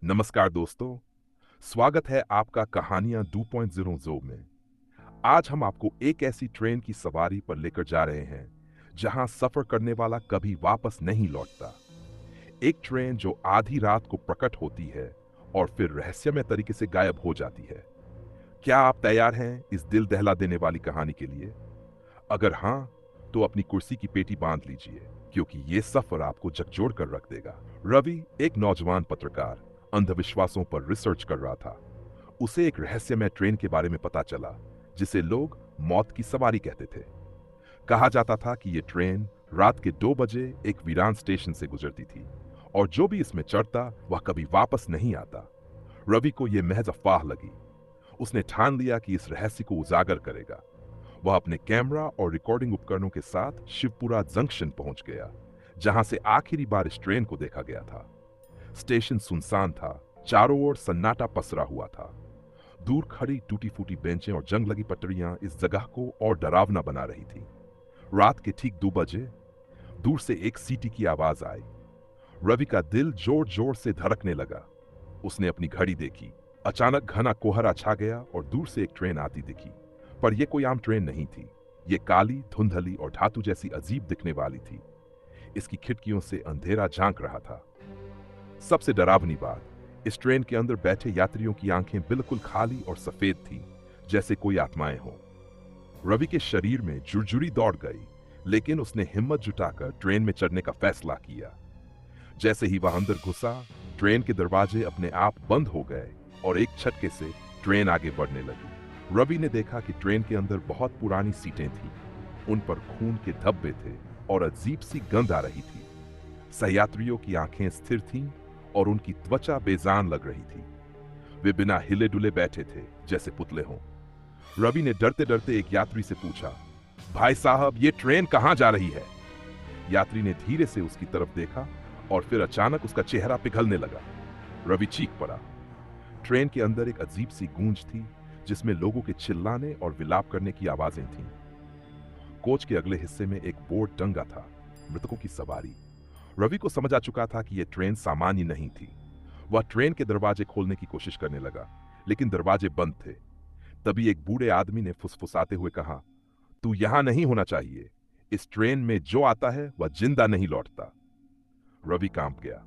नमस्कार दोस्तों, स्वागत है आपका कहानियां 2.0 ज़ो में। आज हम आपको एक ऐसी ट्रेन की सवारी पर लेकर जा रहे हैं जहां सफर करने वाला कभी वापस नहीं लौटता। एक ट्रेन जो आधी रात को प्रकट होती है और फिर रहस्यमय तरीके से गायब हो जाती है। क्या आप तैयार हैं इस दिल दहला देने वाली कहानी के लिए? अगर हां, तो अपनी कुर्सी की पेटी बांध लीजिए, क्योंकि ये सफर आपको झकझोर कर रख देगा। रवि एक नौजवान पत्रकार अंधविश्वासों पर रिसर्च कर रहा था। उसे एक रहस्यमय ट्रेन के बारे में पता चला जिसे लोग मौत की सवारी कहते थे। कहा जाता था कि ये ट्रेन रात के 2 बजे एक वीरान स्टेशन से गुजरती थी और जो भी इसमें चढ़ता वह कभी वापस नहीं आता। रवि को यह महज अफवाह लगी। उसने ठान लिया कि इस रहस्य को उजागर करेगा। वह अपने कैमरा और रिकॉर्डिंग उपकरणों के साथ शिवपुरा जंक्शन पहुंच गया, जहां से आखिरी बार इस ट्रेन को देखा गया था। स्टेशन सुनसान था, चारों ओर सन्नाटा पसरा हुआ था। दूर खड़ी टूटी फूटी बेंचें और जंग लगी पटरियां इस जगह को और डरावना बना रही थी। रात के ठीक 2 बजे दूर से एक सीटी की आवाज आई। रवि का दिल जोर जोर से धड़कने लगा। उसने अपनी घड़ी देखी। अचानक घना कोहरा छा गया और दूर से एक ट्रेन आती दिखी। पर यह कोई आम ट्रेन नहीं थी। ये काली, धुंधली और धातु जैसी अजीब दिखने वाली थी। इसकी खिड़कियों से अंधेरा झांक रहा था। सबसे डरावनी बात, इस ट्रेन के अंदर बैठे यात्रियों की आंखें बिल्कुल खाली और सफेद थीं, जैसे कोई आत्माएं हों। रवि के शरीर में जुरजुरी दौड़ गई, लेकिन उसने हिम्मत जुटाकर ट्रेन में चढ़ने का फैसला किया। जैसे ही वह अंदर घुसा, ट्रेन के दरवाजे अपने आप बंद हो गए और एक झटके से ट्रेन आगे बढ़ने लगी। रवि ने देखा कि ट्रेन के अंदर बहुत पुरानी सीटें थीं। उन पर खून के धब्बे थे और अजीब सी गंध आ रही थी। सहयात्रियों की आंखें स्थिर थीं और उनकी त्वचा बेजान लग रही थी। वे बिना हिले डुले बैठे थे, जैसे पुतले हों। रवि ने डरते डरते एक यात्री से पूछा, भाई साहब, ये ट्रेन कहां जा रही है? यात्री ने धीरे से उसकी तरफ देखा और फिर अचानक उसका चेहरा पिघलने लगा। रवि चीख पड़ा। ट्रेन के अंदर एक अजीब सी गूंज थी, जिसमें लोगों के चिल्लाने और विलाप करने की आवाजें थीं। कोच के अगले हिस्से में एक बोर्ड टंगा था, मृतकों की सवारी। रवि को समझ आ चुका था कि यह ट्रेन सामान्य नहीं थी। वह ट्रेन के दरवाजे खोलने की कोशिश करने लगा, लेकिन दरवाजे बंद थे। तभी एक बूढ़े आदमी ने फुसफुसाते हुए कहा, तू यहां नहीं होना चाहिए। इस ट्रेन में जो आता है वह जिंदा नहीं लौटता। रवि कांप गया।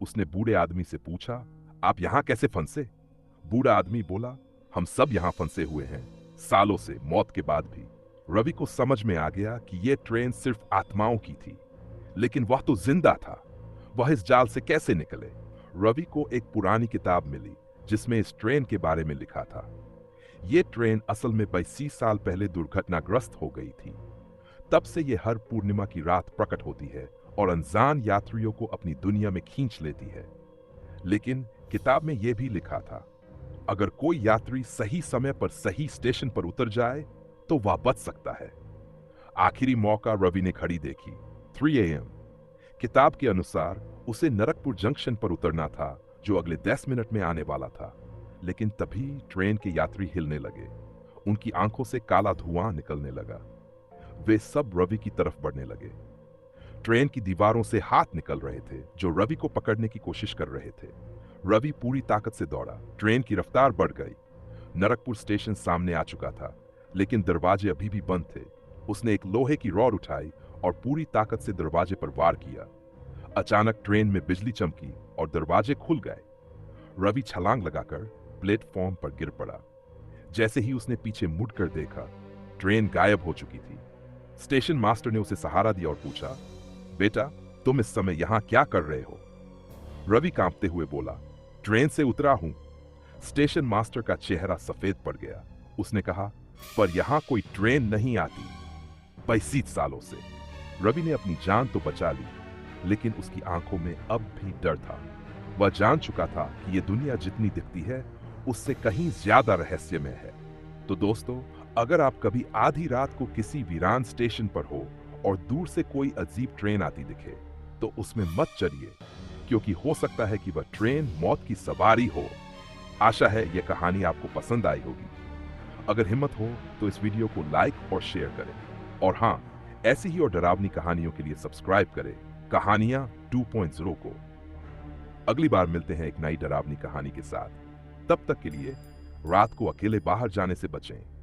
उसने बूढ़े आदमी से पूछा, आप यहां कैसे फंसे? बूढ़ा आदमी बोला, हम सब यहां फंसे हुए हैं, सालों से, मौत के बाद भी। रवि को समझ में आ गया कि यह ट्रेन सिर्फ आत्माओं की थी, लेकिन वह तो जिंदा था। वह इस जाल से कैसे निकले? रवि को एक पुरानी किताब मिली जिसमें इस ट्रेन के बारे में लिखा था। यह ट्रेन असल में 32 साल पहले दुर्घटनाग्रस्त हो गई थी। तब से यह हर पूर्णिमा की रात प्रकट होती है और अनजान यात्रियों को अपनी दुनिया में खींच लेती है। लेकिन किताब में यह भी लिखा था, अगर कोई यात्री सही समय पर सही स्टेशन पर उतर जाए तो वह बच सकता है। आखिरी मौका रवि ने घड़ी देखी, 3 AM। किताब के अनुसार उसे नरकपुर जंक्शन पर उतरना था, जो अगले 10 मिनट में आने वाला था। लेकिन तभी ट्रेन के यात्री हिलने लगे। उनकी आंखों से काला धुआं निकलने लगा। वे सब रवि की तरफ बढ़ने लगे। ट्रेन की दीवारों से हाथ निकल रहे थे, जो रवि को पकड़ने की कोशिश कर रहे थे। रवि पूरी ताकत से दौड़ा। ट्रेन की रफ्तार बढ़ गई। नरकपुर स्टेशन सामने आ चुका था, लेकिन दरवाजे अभी भी बंद थे। उसने एक लोहे की रॉड उठाई और पूरी ताकत से दरवाजे पर वार किया। अचानक ट्रेन में बिजली चमकी और दरवाजे खुल गए। रवि छलांग लगाकर प्लेटफॉर्म पर गिर पड़ा। जैसे ही उसने पीछे मुड़कर देखा, ट्रेन गायब हो चुकी थी। स्टेशन मास्टर ने उसे सहारा दिया और पूछा, बेटा, तुम इस समय यहां क्या कर रहे हो? रवि कांपते हुए बोला, ट्रेन से उतरा हूं। स्टेशन मास्टर का चेहरा सफेद पड़ गया। उसने कहा, पर यहां कोई ट्रेन नहीं आती 32 सालों से। रवि ने अपनी जान तो बचा ली, लेकिन उसकी आंखों में अब भी डर था। वह जान चुका था कि यह दुनिया जितनी दिखती है, उससे कहीं ज्यादा रहस्यमय है। तो दोस्तों, अगर आप कभी आधी रात को किसी वीरान स्टेशन पर हो और दूर से कोई अजीब ट्रेन आती दिखे, तो उसमें मत चढ़िए, क्योंकि हो सकता है कि वह ट्रेन मौत की सवारी हो। आशा है यह कहानी आपको पसंद आई होगी। अगर हिम्मत हो तो इस वीडियो को लाइक और शेयर करें। और हां, ऐसी ही और डरावनी कहानियों के लिए सब्सक्राइब करें कहानियां 2.0 को। अगली बार मिलते हैं एक नई डरावनी कहानी के साथ। तब तक के लिए रात को अकेले बाहर जाने से बचें।